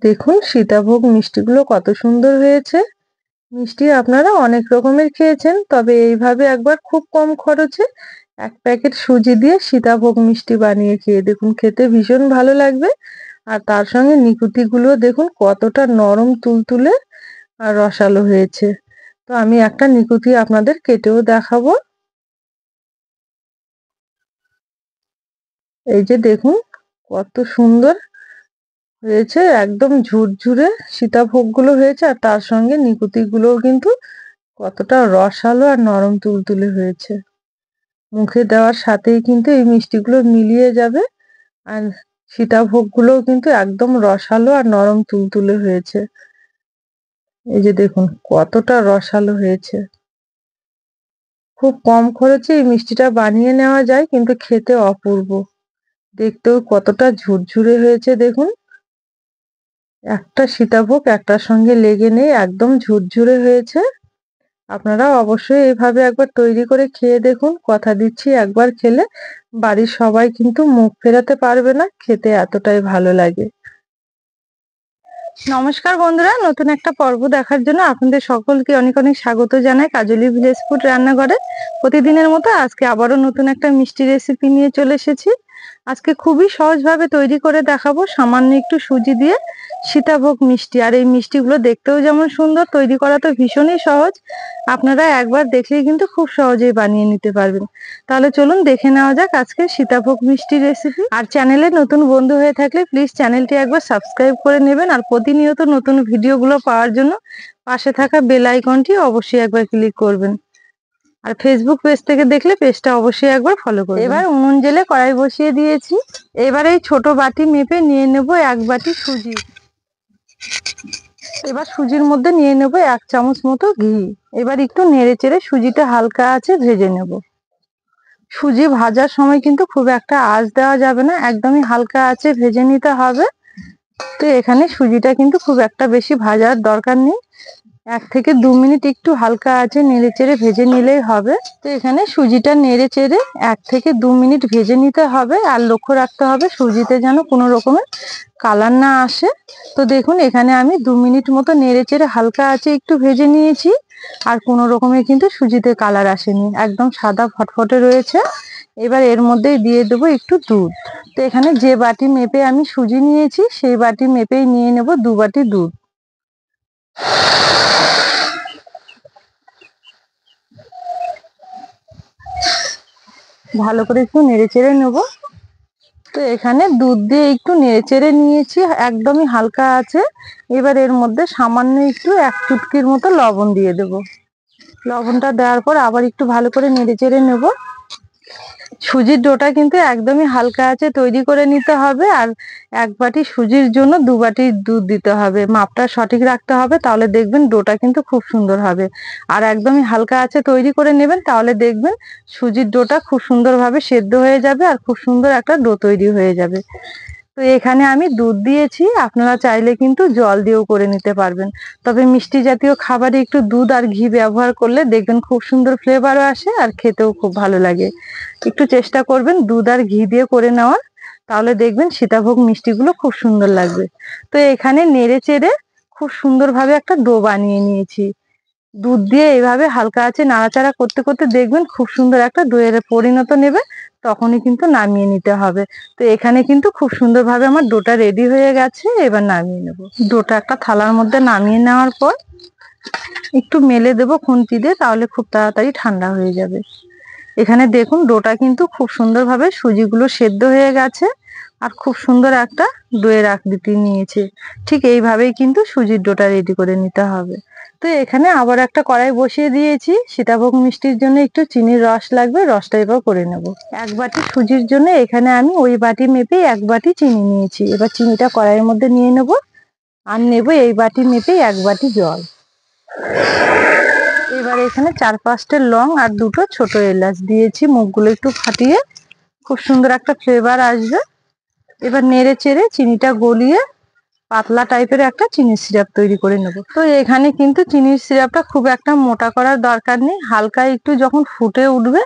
দেখুন সীতাভোগ মিষ্টিগুলো কত সুন্দর হয়েছে। মিষ্টি আপনারা অনেক রকমের খেয়েছেন, তবে এইভাবে একবার খুব কম খরচে এক প্যাকেট সুজি দিয়ে সীতাভোগ মিষ্টি বানিয়ে খেয়ে দেখুন, খেতে ভীষণ ভালো লাগবে। আর তার সঙ্গে নিকুতি গুলো দেখুন কতটা নরম তুলতুলে আর রসালো হয়েছে। তো আমি একটা নিকুতি আপনাদের কেটেও দেখাবো। এই যে দেখুন কত সুন্দর হয়েছে, একদম ঝুরঝুরে সীতাভোগ গুলো হয়েছে, আর তার সঙ্গে নিকুতি গুলোও কিন্তু কতটা রসালো আর নরম তুলতুলে হয়েছে। মুখে দেওয়ার সাথেই কিন্তু এই মিষ্টিগুলো মিলিয়ে যাবে। আর সীতাভোগ গুলোও কিন্তু একদম রসালো আর নরম তুলতুলে হয়েছে। এই যে দেখুন কতটা রসালো হয়েছে। খুব কম খরচে এই মিষ্টিটা বানিয়ে নেওয়া যায়, কিন্তু খেতে অপূর্ব। দেখতেও কতটা ঝুরঝুরে হয়েছে দেখুন, একটা সীতাভোগ একটার সঙ্গে লেগে নেই, একদম ঝুরঝুরে হয়েছে। আপনারা অবশ্যই এভাবে একবার তৈরি করে খেয়ে দেখুন। কথা দিচ্ছি একবার খেলে বাড়ির সবাই কিন্তু মুখ ফেরাতে পারবে না, খেতে এতটাই ভালো লাগে। নমস্কার বন্ধুরা, নতুন একটা পর্ব দেখার জন্য আপনাদের সকলকে অনেক অনেক স্বাগত জানাই কাজলি ভিলেজ ফুড রান্নাঘরে। প্রতিদিনের মতো আজকে আবারও নতুন একটা মিষ্টি রেসিপি নিয়ে চলে এসেছি। আজকে খুবই সহজভাবে তৈরি করে দেখাবো সামান্য একটু সুজি দিয়ে সীতাভোগ মিষ্টি। আর এই মিষ্টিগুলো দেখতেও যেমন সুন্দর, তৈরি করা তো ভীষণই সহজ। আপনারা একবার দেখলেই কিন্তু খুব সহজেই বানিয়ে নিতে পারবেন। তাহলে চলুন দেখে নেওয়া যাক আজকে সীতাভোগ মিষ্টি রেসিপি। আর চ্যানেলে নতুন বন্ধু হয়ে থাকলে প্লিজ চ্যানেলটি একবার সাবস্ক্রাইব করে নেবেন, আর প্রতিনিয়ত নতুন ভিডিওগুলো পাওয়ার জন্য পাশে থাকা বেল আইকনটি অবশ্যই একবার ক্লিক করবেন। আর ফেসবুক পেজ থেকে দেখলে পেজটা অবশ্যই একবার ফলো করবেন। এবার উনুন জেলে কড়াই বসিয়ে দিয়েছি। এবার এই ছোট বাটি মেপে নিয়ে নেব 1 বাটি সুজি। এবার সুজির মধ্যে নিয়ে নেব 1 চামচ মতো ঘি। এবার একটু নেড়ে চেড়ে সুজিটা হালকা আছে ভেজে নেব। সুজি ভাজার সময় কিন্তু খুব একটা আঁচ দেওয়া যাবে না, একদমই হালকা আছে ভেজে নিতে হবে। তো এখানে সুজিটা কিন্তু খুব একটা বেশি ভাজার দরকার নেই, 1 থেকে 2 মিনিট একটু হালকা আছে নেড়ে চেড়ে ভেজে নিলেই হবে। তো এখানে সুজিটা নেড়ে চেড়ে 1 থেকে 2 মিনিট ভেজে নিতে হবে। আর লক্ষ্য রাখতে হবে সুজিতে যেন কোনো রকমের কালার না আসে। তো দেখুন এখানে আমি 2 মিনিট মতো নেড়ে চেড়ে হালকা আছে একটু ভেজে নিয়েছি, আর কোনো রকমের কিন্তু সুজিতে কালার আসেনি, একদম সাদা ফটফটে রয়েছে। এবার এর মধ্যেই দিয়ে দেবো একটু দুধ। তো এখানে যে বাটি মেপে আমি সুজি নিয়েছি সেই বাটি মেপেই নিয়ে নেব 2 বাটি দুধ। ভালো করে একটু নেড়ে চেড়ে নেব। তো এখানে দুধ দিয়ে একটু নেড়ে চেড়ে নিয়েছি, একদমই হালকা আছে। এবার এর মধ্যে সামান্য একটু 1 চুটকির মতো লবণ দিয়ে দেব। লবণটা দেওয়ার পর আবার একটু ভালো করে নেড়ে চেড়ে নেব। সুজির ডোটা কিন্তু একদমই হালকা আছে তৈরি করে নিতে হবে। আর 1 বাটি সুজির জন্য 2 বাটি দুধ দিতে হবে, মাপটা সঠিক রাখতে হবে, তাহলে দেখবেন ডোটা কিন্তু খুব সুন্দর হবে। আর একদমই হালকা আছে তৈরি করে নেবেন, তাহলে দেখবেন সুজির ডোটা খুব সুন্দরভাবে সেদ্ধ হয়ে যাবে আর খুব সুন্দর একটা ডো তৈরি হয়ে যাবে। তো এখানে আমি দুধ দিয়েছি, আপনারা চাইলে কিন্তু জল দিয়েও করে নিতে পারবেন। তবে মিষ্টি জাতীয় খাবারে একটু দুধ আর ঘি ব্যবহার করলে দেখবেন খুব সুন্দর ফ্লেভারও আসে আর খেতেও খুব ভালো লাগে। একটু চেষ্টা করবেন দুধ আর ঘি দিয়ে করে নেওয়ার, তাহলে দেখবেন সীতাভোগ মিষ্টিগুলো খুব সুন্দর লাগবে। তো এখানে নেড়ে চেড়ে খুব সুন্দরভাবে একটা ডো বানিয়ে নিয়েছি। দুধ দিয়ে এইভাবে হালকা আছে নাড়াচাড়া করতে করতে দেখবেন খুব সুন্দর একটা ডোয়ের পরিণত নেবে, তখনই কিন্তু নামিয়ে নিতে হবে। তো এখানে কিন্তু খুব সুন্দরভাবে আমার ডোটা রেডি হয়ে গেছে, এবার নামিয়ে নেব। ডোটা একটা থালার মধ্যে নামিয়ে নেওয়ার পর একটু মেলে দেবো খুন্তি দিয়ে, তাহলে খুব তাড়াতাড়ি ঠান্ডা হয়ে যাবে। এখানে দেখুন ডোটা কিন্তু খুব সুন্দরভাবে সুজিগুলো সেদ্ধ হয়ে গেছে আর খুব সুন্দর একটা ডোয়ের আকৃতি নিয়েছে। ঠিক এইভাবেই কিন্তু সুজির ডোটা রেডি করে নিতে হবে। তো এখানে আবার একটা কড়াই বসিয়ে দিয়েছি। সীতাভোগ মিষ্টির জন্য একটু চিনির রস লাগবে, রসটা এবার করে নেব। 1 বাটি সুজির জন্য এখানে আমি ওই বাটি মেপে 1 বাটি চিনি নিয়েছি। এবার চিনিটা কড়াইয়ের মধ্যে নিয়ে নেব, আর নেব এই বাটি মেপে 1 বাটি জল। এবার এখানে 4-5টে লং আর 2টো ছোট এলাচ দিয়েছি, মুখগুলো একটু ফাটিয়ে খুব সুন্দর একটা ফ্লেভার আসবে। এবার নেড়ে চেড়ে চিনিটা গলিয়ে পাতলা টাইপের একটা চিনির সিরাপ তৈরি করে নেব। তো এখানে কিন্তু চিনির সিরাপটা খুব একটা মোটা করার দরকার নেই, হালকা একটু যখন ফুটে উঠবে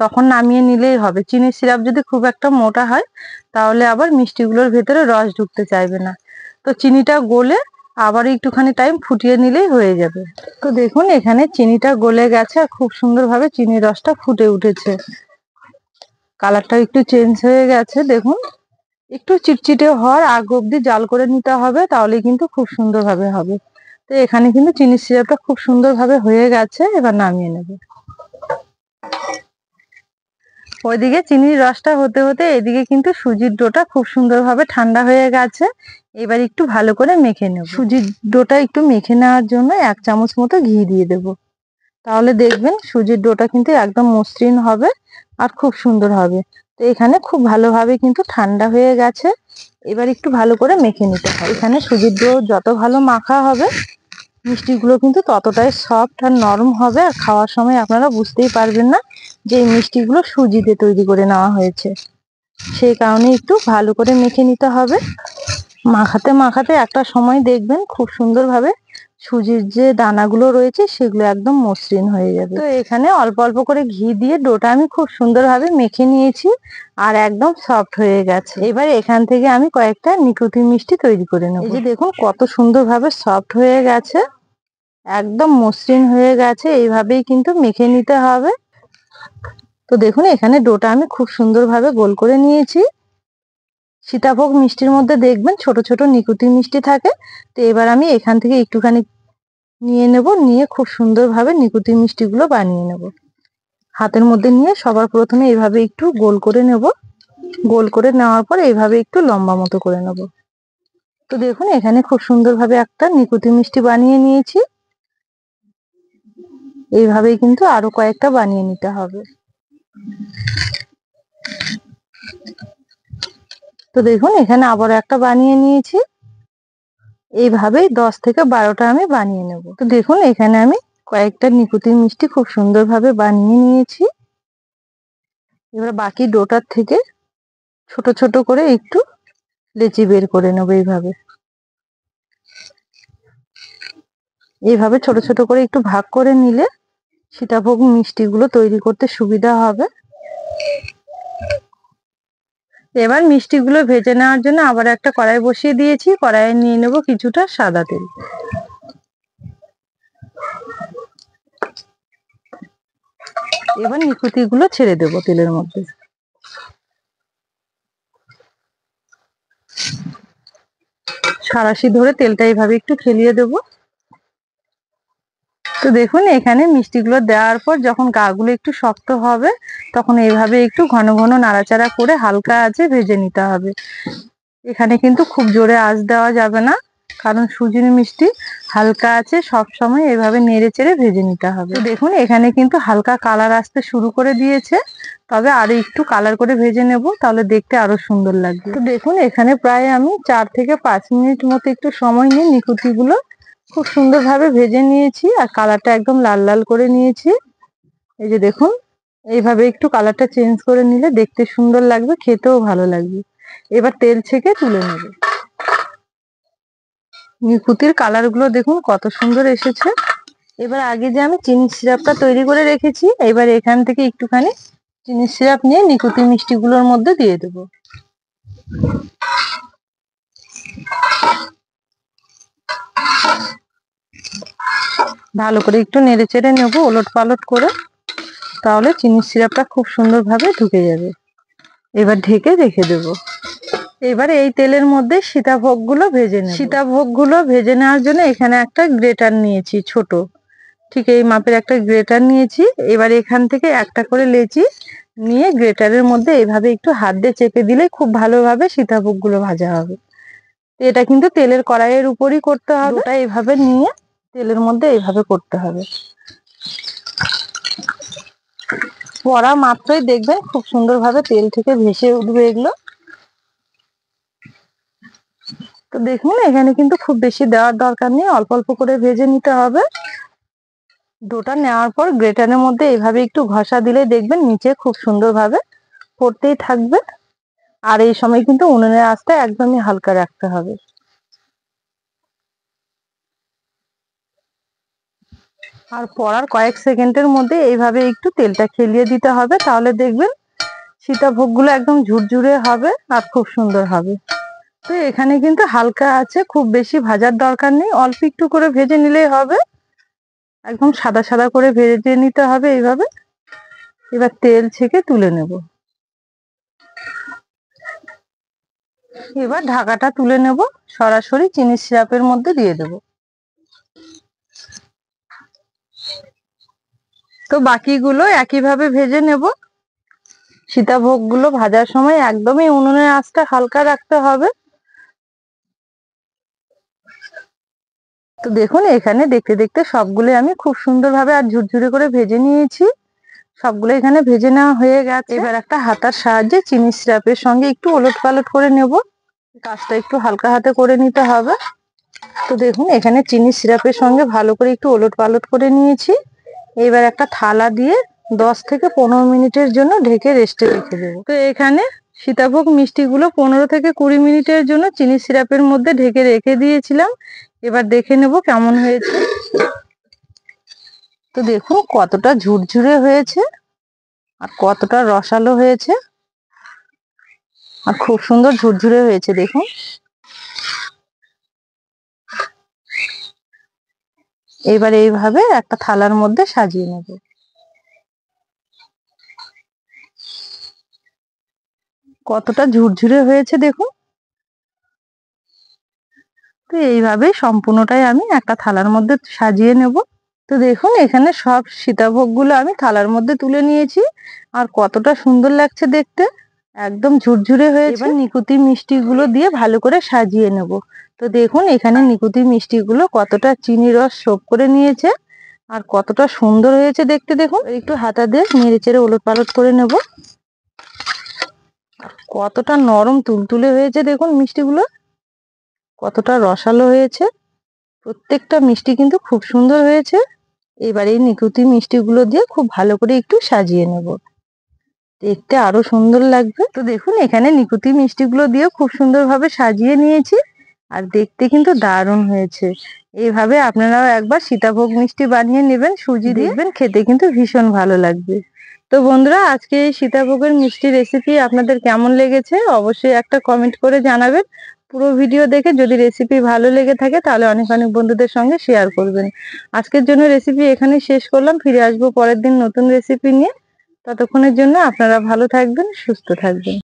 তখন নামিয়ে নিলেই হবে। চিনির সিরাপ যদি খুব একটা মোটা হয় তাহলে আবার মিষ্টিগুলোর ভেতরে রস ঢুকতে চাইবে না। তো চিনিটা গলে আবার একটুখানি টাইম ফুটিয়ে নিলেই হয়ে যাবে। তো দেখুন এখানে চিনিটা গলে গেছে আর খুব সুন্দরভাবে চিনির রসটা ফুটে উঠেছে। কালারটা একটু চেঞ্জ হয়ে গেছে দেখুন। একটু চিটচিটে হওয়ার আগ অব্দি জাল করে নিতে হবে, তাহলে কিন্তু খুব সুন্দরভাবে হবে। তো এখানে কিন্তু চিনির সিরাপটা খুব সুন্দরভাবে হয়ে গেছে, এবার নামিয়ে নেব। ওইদিকে চিনির রসটা হতে হতে এদিকে কিন্তু সুজির ডোটা খুব সুন্দরভাবে ঠান্ডা হয়ে গেছে। এবার একটু ভালো করে মেখে নেব। সুজির ডোটা একটু মেখে নেওয়ার জন্য 1 চামচ মতো ঘি দিয়ে দেব। তাহলে দেখবেন সুজির ডোটা কিন্তু একদম মসৃণ হবে আর খুব সুন্দর হবে। তো এখানে খুব ভালোভাবে কিন্তু ঠান্ডা হয়ে গেছে। এবার একটু ভালো করে মেখে নিতে হবে। এখানে সুজির ডো যত ভালো মাখা হবে মিষ্টিগুলো কিন্তু ততটাই সফট আর নরম হবে, আর খাওয়ার সময় আপনারা বুঝতেই পারবেন না যে এই মিষ্টিগুলো সুজি দিয়ে তৈরি করে নেওয়া হয়েছে। সেই কারণে একটু ভালো করে মেখে নিতে হবে। মাখাতে মাখাতে একটা সময় দেখবেন খুব সুন্দরভাবে সুজির যে দানাগুলো রয়েছে সেগুলো একদম মসৃণ হয়ে যাবে। তো এখানে অল্প অল্প করে ঘি দিয়ে ডোটা আমি খুব সুন্দরভাবে মেখে নিয়েছি আর একদম সফট হয়ে গেছে। এবার এখান থেকে আমি কয়েকটা নিকুতি মিষ্টি তৈরি করে নেব। এই যে দেখুন কত সুন্দরভাবে সফট হয়ে গেছে, একদম মসৃণ হয়ে গেছে। এইভাবেই কিন্তু মেখে নিতে হবে। তো দেখুন এখানে ডোটা আমি খুব সুন্দরভাবে গোল করে নিয়েছি। সীতাভোগ মিষ্টির মধ্যে দেখবেন ছোট ছোট নিকুতি মিষ্টি থাকে। তো এবার আমি এখান থেকে একটুখানি নিয়ে নেব, নিয়ে খুব সুন্দরভাবে নিকুতি মিষ্টিগুলো বানিয়ে নেব। হাতের মধ্যে নিয়ে সবার প্রথমে এইভাবে একটু গোল করে নেব। গোল করে নেওয়ার পর এইভাবে একটু লম্বা মতো করে নেব। তো দেখুন এখানে খুব সুন্দরভাবে একটা নিকুতি মিষ্টি বানিয়ে নিয়েছি। এইভাবেই কিন্তু আরো কয়েকটা বানিয়ে নিতে হবে। তো দেখুন এখানে আবার একটা বানিয়ে নিয়েছি। এইভাবেই 10 থেকে 12টা আমি বানিয়ে নেব। তো দেখুন এখানে আমি কয়েকটা নিকুতি মিষ্টি খুব সুন্দরভাবে বানিয়ে নিয়েছি। এবার বাকি ডোটার থেকে ছোট ছোট করে একটু লেচি বের করে নেব। এইভাবে ছোট ছোট করে একটু ভাগ করে নিলে সীতাভোগ মিষ্টিগুলো তৈরি করতে সুবিধা হবে। এবার মিষ্টিগুলো ভেজে নেওয়ার জন্য আবার একটা কড়াই বসিয়ে দিয়েছি। কড়াইয়ে নিয়ে নেব কিছুটা সাদা তেল। এবার নিকুতিগুলো ছেড়ে দেব তেলের মধ্যে। সাঁড়াশি ধরে তেলটা এইভাবে একটু খেলিয়ে দেব। তো দেখুন এখানে মিষ্টিগুলো দেওয়ার পর যখন গাগুলো একটু শক্ত হবে তখন এইভাবে একটু ঘন ঘন নাড়াচাড়া করে হালকা আঁচে ভেজে নিতে হবে। এখানে কিন্তু খুব জোরে আঁচ দেওয়া যাবে না, কারণ সুজির মিষ্টি হালকা আছে সব সময় এইভাবে নেড়ে চেড়ে ভেজে নিতে হবে। তো দেখুন এখানে কিন্তু হালকা কালার আসতে শুরু করে দিয়েছে, তবে আরো একটু কালার করে ভেজে নেব, তাহলে দেখতে আরো সুন্দর লাগবে। তো দেখুন এখানে প্রায় আমি 4 থেকে 5 মিনিট মতো একটু সময় নিয়ে নিকুতিগুলো খুব সুন্দরভাবে ভেজে নিয়েছি আর কালারটা একদম লাল লাল করে নিয়েছি। এই যে দেখুন এইভাবে একটু কালারটা চেঞ্জ করে নিলে দেখতে সুন্দর লাগবে, খেতেও ভালো লাগবে। এবার তেল ছেঁকে তুলে নেব। নিকুতির কালার গুলো দেখুন কত সুন্দর এসেছে। এবার আগে যে আমি চিনির সিরাপটা তৈরি করে রেখেছি, এবার এখান থেকে একটুখানি চিনির সিরাপ নিয়ে নিকুতি মিষ্টিগুলোর মধ্যে দিয়ে দেব। ভালো করে একটু নেড়ে চেড়ে নেবো ওলট পালট করে, তাহলে চিনির সিরাপটা খুব সুন্দরভাবে ঢুকে যাবে। এবার ঢেকে রেখে দেব। এবার এই তেলের মধ্যে সীতাভোগ গুলো ভেজে নেব। সীতাভোগ গুলো ভেজে নেওয়ার জন্য এখানে একটা গ্রেটার নিয়েছি, ছোট ঠিক এই মাপের একটা গ্রেটার নিয়েছি। এবার এখান থেকে একটা করে লেচি নিয়ে গ্রেটারের মধ্যে এইভাবে একটু হাত দিয়ে চেপে দিলে খুব ভালোভাবে সীতাভোগ গুলো ভাজা হবে। এটা কিন্তু তেলের কড়াইয়ের উপরই করতে হবে। ওটা এইভাবে নিয়ে তেলের মধ্যে এইভাবে করতে হবে। পড়া মাত্রই দেখবেন খুব সুন্দরভাবে তেল থেকে ভেসে উঠবে এগুলো। তো দেখুন এখানে কিন্তু খুব বেশি দেওয়ার দরকার নেই, অল্প অল্প করে ভেজে নিতে হবে। ডোটা নেওয়ার পর গ্রেটারের মধ্যে এইভাবে একটু ঘষা দিলে দেখবেন নিচে খুব সুন্দরভাবে পড়তেই থাকবে। আর এই সময় কিন্তু উনুনের আঁচটা একদমই হালকা রাখতে হবে। আর পড়ার কয়েক সেকেন্ডের মধ্যে এইভাবে একটু তেলটা খেলিয়ে দিতে হবে, তাহলে দেখবেন সীতাভোগ গুলো একদম ঝুরঝুরে হবে আর খুব সুন্দর হবে। তো এখানে কিন্তু হালকা আছে, খুব বেশি ভাজার দরকার নেই, অল্প একটু করে ভেজে নিলেই হবে। একদম সাদা সাদা করে ভেজে নিতে হবে এইভাবে। এবার তেল ছেঁকে তুলে নেব। এবার ঢাকাটা তুলে নেব, সরাসরি চিনির সিরাপের মধ্যে দিয়ে দেব। তো বাকিগুলো একইভাবে ভেজে নেব। সীতাভোগ গুলো ভাজার সময় একদমই উনুনের আঁচটা হালকা রাখতে হবে। তো দেখুন এখানে দেখতে দেখতে সবগুলো আমি খুব সুন্দরভাবে আর ঝুরঝুরে করে ভেজে নিয়েছি। সবগুলো এখানে ভেজে নেওয়া হয়ে গেছে। এবার একটা হাতার সাহায্যে চিনি সিরাপের সঙ্গে একটু ওলট পালট করে নেব। কাজটা একটু হালকা হাতে করে নিতে হবে। তো দেখুন এখানে চিনি সিরাপের সঙ্গে ভালো করে একটু ওলট পালট করে নিয়েছি। এবার একটা থালা দিয়ে 10 থেকে 15 মিনিটের জন্য ঢেকে রেস্টে রেখে দেবো। তো এখানে সীতাভোগ মিষ্টিগুলো 15 থেকে 20 মিনিটের জন্য চিনি সিরাপের মধ্যে ঢেকে রেখে দিয়েছিলাম। এবার দেখে নেব কেমন হয়েছে। তো দেখুন কতটা ঝুরঝুরে হয়েছে আর কতটা রসালো হয়েছে, আর খুব সুন্দর ঝুরঝুরে হয়েছে দেখুন। এবার এইভাবে একটা থালার মধ্যে সাজিয়ে নেব। কতটা ঝুরঝুরে হয়েছে দেখুন। তো এইভাবেই সম্পূর্ণটাই আমি একটা থালার মধ্যে সাজিয়ে নেব। তো দেখুন এখানে সব সীতাভোগ গুলো আমি থালার মধ্যে তুলে নিয়েছি, আর কতটা সুন্দর লাগছে দেখতে, একদম ঝুরঝুরে হয়েছে। এবার নিকুতি মিষ্টি গুলো দিয়ে ভালো করে সাজিয়ে নেব। তো দেখুন এখানে নিকুতি মিষ্টি গুলো কতটা চিনি রস শোপ করে নিয়েছে আর কতটা সুন্দর হয়েছে দেখতে দেখুন। একটু হাতা দিয়ে নেড়ে চেড়ে ওলট পালট করে নেব। কতটা নরম তুলতুলে হয়েছে দেখুন মিষ্টিগুলো, কতটা রসালো হয়েছে। প্রত্যেকটা মিষ্টি কিন্তু খুব সুন্দর হয়েছে। এবার এই নিকুতি মিষ্টিগুলো দিয়ে খুব ভালো করে একটু সাজিয়ে নেব, দেখতে আরো সুন্দর লাগবে। তো দেখুন এখানে নিকুতি মিষ্টিগুলো দিয়ে খুব সুন্দরভাবে সাজিয়ে নিয়েছি, আর দেখতে কিন্তু দারুণ হয়েছে। এইভাবে আপনারাও একবার সীতাভোগ মিষ্টি বানিয়ে নেবেন সুজি দিয়ে, দেখবেন খেতে কিন্তু ভীষণ ভালো লাগবে। তো বন্ধুরা আজকে এই সীতাভোগের মিষ্টি রেসিপি আপনাদের কেমন লেগেছে অবশ্যই একটা কমেন্ট করে জানাবেন। পুরো ভিডিও দেখে যদি রেসিপি ভালো লেগে থাকে তাহলে অনেক অনেক বন্ধুদের সঙ্গে শেয়ার করবেন। আজকের জন্য রেসিপি এখানে শেষ করলাম, ফিরে আসবো পরের দিন নতুন রেসিপি নিয়ে। ততক্ষণের জন্য আপনারা ভালো থাকবেন, সুস্থ থাকবেন।